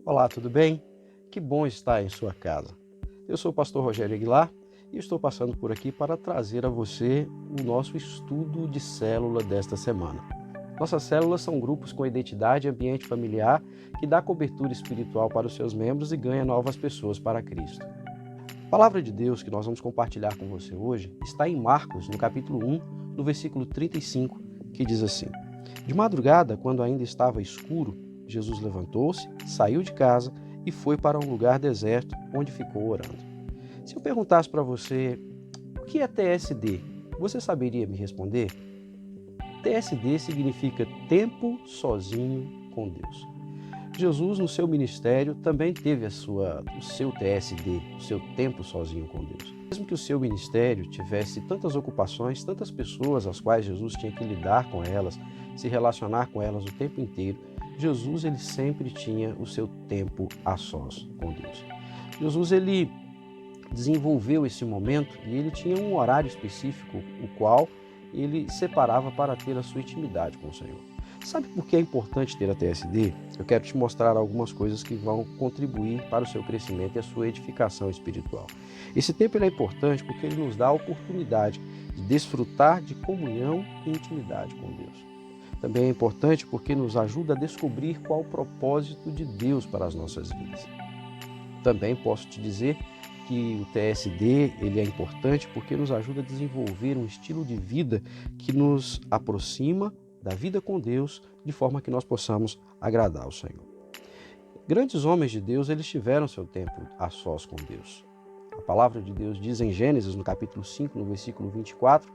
Olá, tudo bem? Que bom estar em sua casa. Eu sou o pastor Rogério Aguilar e estou passando por aqui para trazer a você o nosso estudo de célula desta semana. Nossas células são grupos com identidade e ambiente familiar que dá cobertura espiritual para os seus membros e ganha novas pessoas para Cristo. A palavra de Deus que nós vamos compartilhar com você hoje está em Marcos, no capítulo 1, no versículo 35, que diz assim: De madrugada, quando ainda estava escuro, Jesus levantou-se, saiu de casa e foi para um lugar deserto, onde ficou orando. Se eu perguntasse para você o que é TSD, você saberia me responder? TSD significa tempo sozinho com Deus. Jesus, no seu ministério, também teve o seu TSD, o seu tempo sozinho com Deus. Mesmo que o seu ministério tivesse tantas ocupações, tantas pessoas às quais Jesus tinha que lidar com elas, se relacionar com elas o tempo inteiro, Jesus ele sempre tinha o seu tempo a sós com Deus. Jesus ele desenvolveu esse momento e ele tinha um horário específico, o qual ele separava para ter a sua intimidade com o Senhor. Sabe por que é importante ter a TSD? Eu quero te mostrar algumas coisas que vão contribuir para o seu crescimento e a sua edificação espiritual. Esse tempo é importante porque ele nos dá a oportunidade de desfrutar de comunhão e intimidade com Deus. Também é importante porque nos ajuda a descobrir qual o propósito de Deus para as nossas vidas. Também posso te dizer que o TSD ele é importante porque nos ajuda a desenvolver um estilo de vida que nos aproxima da vida com Deus, de forma que nós possamos agradar ao Senhor. Grandes homens de Deus, eles tiveram seu tempo a sós com Deus. A palavra de Deus diz em Gênesis, no capítulo 5, no versículo 24,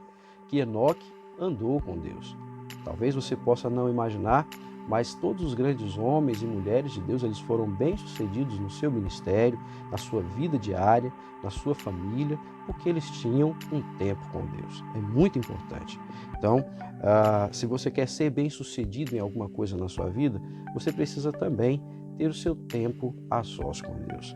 que Enoque andou com Deus. Talvez você possa não imaginar, mas todos os grandes homens e mulheres de Deus, eles foram bem-sucedidos no seu ministério, na sua vida diária, na sua família, porque eles tinham um tempo com Deus. É muito importante. Então, se você quer ser bem-sucedido em alguma coisa na sua vida, você precisa também ter o seu tempo a sós com Deus.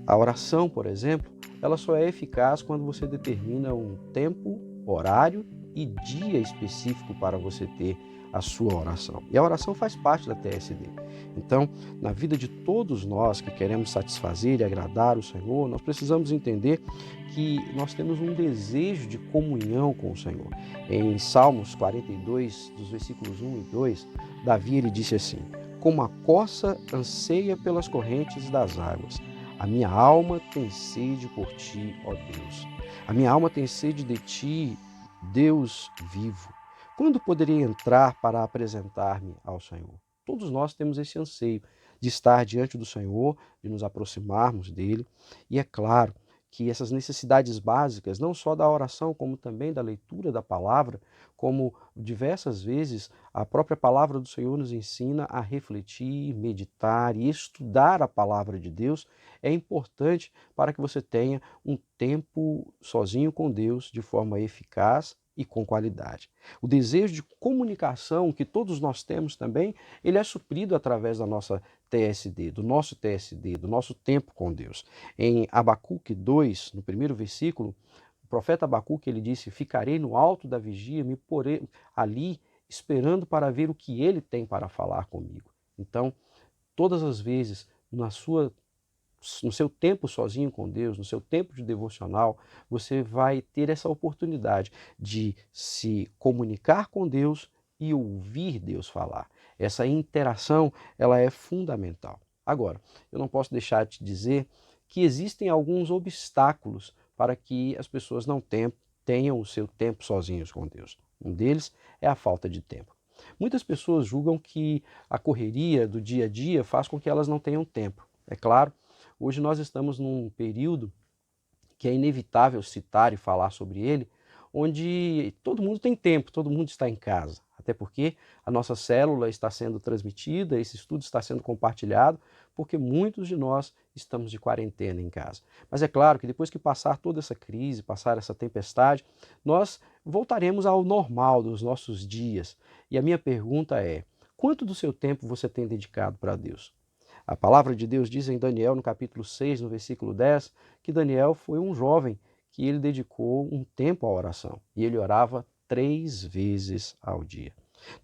A oração, por exemplo, ela só é eficaz quando você determina um tempo, horário e dia específico para você ter a sua oração. E a oração faz parte da TSD. Então, na vida de todos nós que queremos satisfazer e agradar o Senhor, nós precisamos entender que nós temos um desejo de comunhão com o Senhor. Em Salmos 42, dos versículos 1 e 2, Davi ele disse assim: Como a corça anseia pelas correntes das águas, a minha alma tem sede por ti, ó Deus. A minha alma tem sede de ti, Deus vivo. Quando poderei entrar para apresentar-me ao Senhor? Todos nós temos esse anseio de estar diante do Senhor, de nos aproximarmos dele. E é claro que essas necessidades básicas, não só da oração, como também da leitura da palavra, como diversas vezes a própria palavra do Senhor nos ensina a refletir, meditar e estudar a palavra de Deus, é importante para que você tenha um tempo sozinho com Deus de forma eficaz e com qualidade. O desejo de comunicação que todos nós temos também, ele é suprido através da nossa TSD, do nosso TSD, do nosso tempo com Deus. Em Abacuque 2, no primeiro versículo, o profeta Abacuque ele disse: Ficarei no alto da vigia, me porei ali esperando para ver o que ele tem para falar comigo. Então, todas as vezes no seu tempo sozinho com Deus, no seu tempo de devocional, você vai ter essa oportunidade de se comunicar com Deus e ouvir Deus falar. Essa interação, ela é fundamental. Agora, eu não posso deixar de te dizer que existem alguns obstáculos para que as pessoas não tenham o seu tempo sozinhos com Deus. Um deles é a falta de tempo. Muitas pessoas julgam que a correria do dia a dia faz com que elas não tenham tempo. É claro, hoje nós estamos num período que é inevitável citar e falar sobre ele, onde todo mundo tem tempo, todo mundo está em casa. Até porque a nossa célula está sendo transmitida, esse estudo está sendo compartilhado, porque muitos de nós estamos de quarentena em casa. Mas é claro que depois que passar toda essa crise, passar essa tempestade, nós voltaremos ao normal dos nossos dias. E a minha pergunta é: quanto do seu tempo você tem dedicado para Deus? A palavra de Deus diz em Daniel, no capítulo 6, no versículo 10, que Daniel foi um jovem que ele dedicou um tempo à oração. E ele orava 3 vezes ao dia.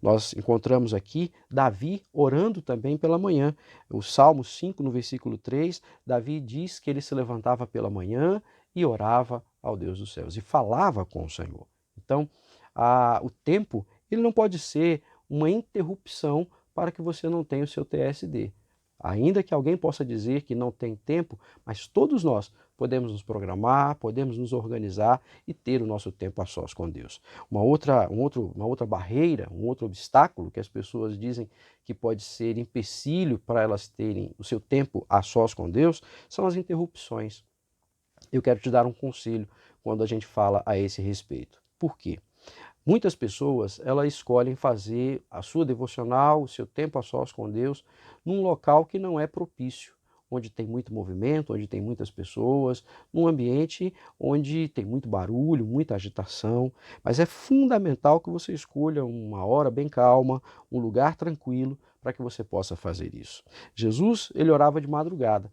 Nós encontramos aqui Davi orando também pela manhã. O Salmo 5, no versículo 3, Davi diz que ele se levantava pela manhã e orava ao Deus dos céus e falava com o Senhor. Então, o tempo ele não pode ser uma interrupção para que você não tenha o seu TSD. Ainda que alguém possa dizer que não tem tempo, mas todos nós podemos nos programar, podemos nos organizar e ter o nosso tempo a sós com Deus. Uma outra barreira, um outro obstáculo que as pessoas dizem que pode ser empecilho para elas terem o seu tempo a sós com Deus são as interrupções. Eu quero te dar um conselho quando a gente fala a esse respeito. Por quê? Muitas pessoas, elas escolhem fazer a sua devocional, o seu tempo a sós com Deus, num local que não é propício, onde tem muito movimento, onde tem muitas pessoas, num ambiente onde tem muito barulho, muita agitação. Mas é fundamental que você escolha uma hora bem calma, um lugar tranquilo, para que você possa fazer isso. Jesus, ele orava de madrugada.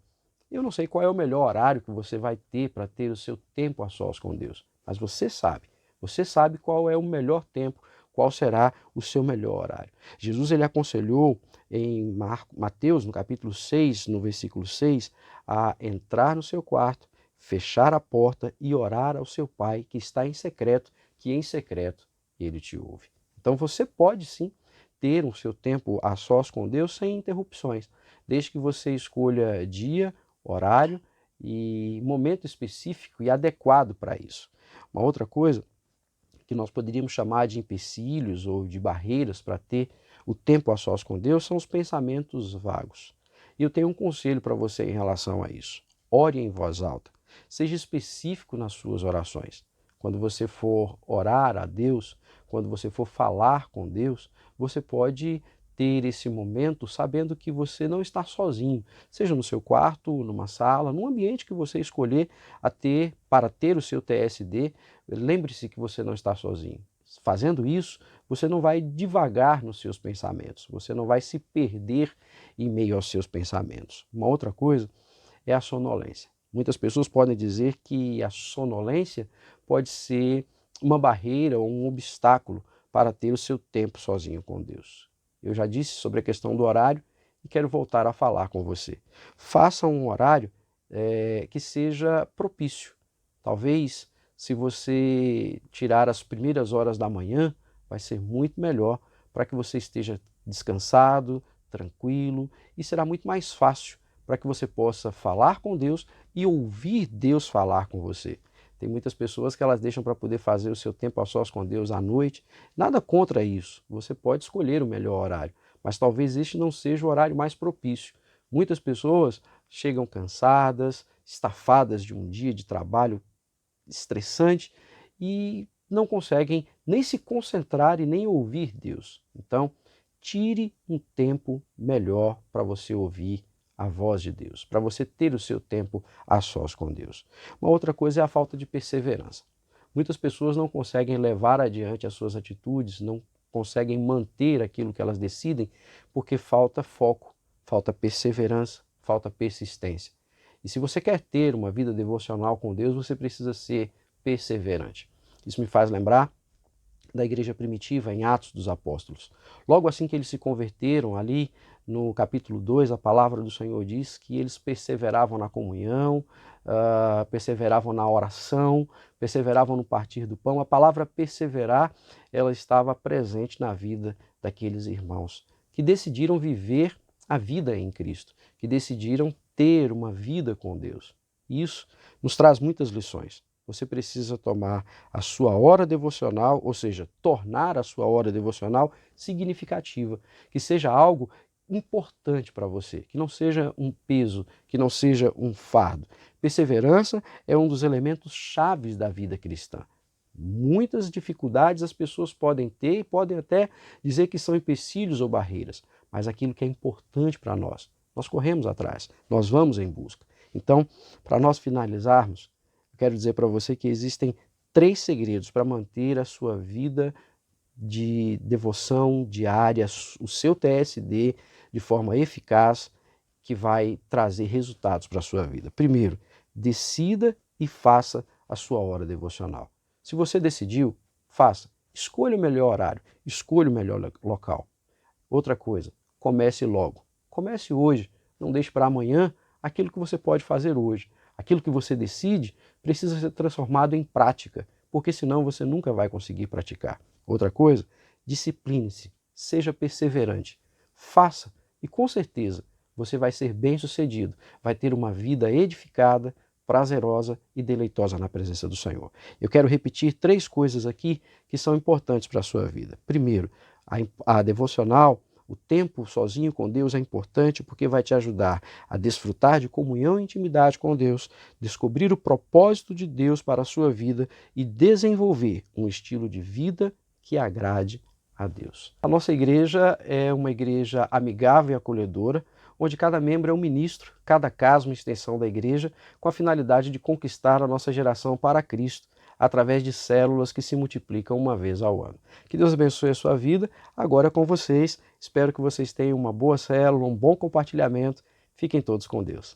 Eu não sei qual é o melhor horário que você vai ter para ter o seu tempo a sós com Deus, mas você sabe. Você sabe qual é o melhor tempo, qual será o seu melhor horário. Jesus ele aconselhou em Mateus, no capítulo 6, no versículo 6, a entrar no seu quarto, fechar a porta e orar ao seu Pai que está em secreto, que em secreto ele te ouve. Então você pode sim ter o seu tempo a sós com Deus sem interrupções, desde que você escolha dia, horário e momento específico e adequado para isso. Uma outra coisa que nós poderíamos chamar de empecilhos ou de barreiras para ter o tempo a sós com Deus são os pensamentos vagos. E eu tenho um conselho para você em relação a isso. Ore em voz alta. Seja específico nas suas orações. Quando você for orar a Deus, quando você for falar com Deus, você pode ter esse momento sabendo que você não está sozinho, seja no seu quarto, numa sala, num ambiente que você escolher para ter o seu TSD, lembre-se que você não está sozinho. Fazendo isso, você não vai divagar nos seus pensamentos, você não vai se perder em meio aos seus pensamentos. Uma outra coisa é a sonolência. Muitas pessoas podem dizer que a sonolência pode ser uma barreira ou um obstáculo para ter o seu tempo sozinho com Deus. Eu já disse sobre a questão do horário e quero voltar a falar com você. Faça um horário que seja propício. Talvez, se você tirar as primeiras horas da manhã, vai ser muito melhor para que você esteja descansado, tranquilo e será muito mais fácil para que você possa falar com Deus e ouvir Deus falar com você. Tem muitas pessoas que elas deixam para poder fazer o seu tempo a sós com Deus à noite. Nada contra isso. Você pode escolher o melhor horário, mas talvez este não seja o horário mais propício. Muitas pessoas chegam cansadas, estafadas de um dia de trabalho estressante e não conseguem nem se concentrar e nem ouvir Deus. Então, tire um tempo melhor para você ouvir a voz de Deus, para você ter o seu tempo a sós com Deus. Uma outra coisa é a falta de perseverança. Muitas pessoas não conseguem levar adiante as suas atitudes, não conseguem manter aquilo que elas decidem, porque falta foco, falta perseverança, falta persistência. E se você quer ter uma vida devocional com Deus, você precisa ser perseverante. Isso me faz lembrar da igreja primitiva em Atos dos Apóstolos. Logo assim que eles se converteram, ali no capítulo 2, a palavra do Senhor diz que eles perseveravam na comunhão, perseveravam na oração, perseveravam no partir do pão. A palavra perseverar, ela estava presente na vida daqueles irmãos que decidiram viver a vida em Cristo, que decidiram ter uma vida com Deus. Isso nos traz muitas lições. Você precisa tomar a sua hora devocional, ou seja, tornar a sua hora devocional significativa, que seja algo importante para você, que não seja um peso, que não seja um fardo. Perseverança é um dos elementos chaves da vida cristã. Muitas dificuldades as pessoas podem ter e podem até dizer que são empecilhos ou barreiras, mas aquilo que é importante para nós corremos atrás, nós vamos em busca. Então, para nós finalizarmos, eu quero dizer para você que existem 3 segredos para manter a sua vida de devoção diária, o seu TSD, de forma eficaz, que vai trazer resultados para a sua vida. Primeiro, decida e faça a sua hora devocional. Se você decidiu, faça. Escolha o melhor horário, escolha o melhor local. Outra coisa, comece logo. Comece hoje, não deixe para amanhã aquilo que você pode fazer hoje. Aquilo que você decide precisa ser transformado em prática, porque senão você nunca vai conseguir praticar. Outra coisa, discipline-se, seja perseverante, faça e com certeza você vai ser bem-sucedido, vai ter uma vida edificada, prazerosa e deleitosa na presença do Senhor. Eu quero repetir 3 coisas aqui que são importantes para a sua vida. Primeiro, a devocional, o tempo sozinho com Deus é importante porque vai te ajudar a desfrutar de comunhão e intimidade com Deus, descobrir o propósito de Deus para a sua vida e desenvolver um estilo de vida que agrade a Deus. A nossa igreja é uma igreja amigável e acolhedora, onde cada membro é um ministro, cada casa uma extensão da igreja, com a finalidade de conquistar a nossa geração para Cristo, através de células que se multiplicam uma vez ao ano. Que Deus abençoe a sua vida, agora é com vocês. Espero que vocês tenham uma boa célula, um bom compartilhamento. Fiquem todos com Deus.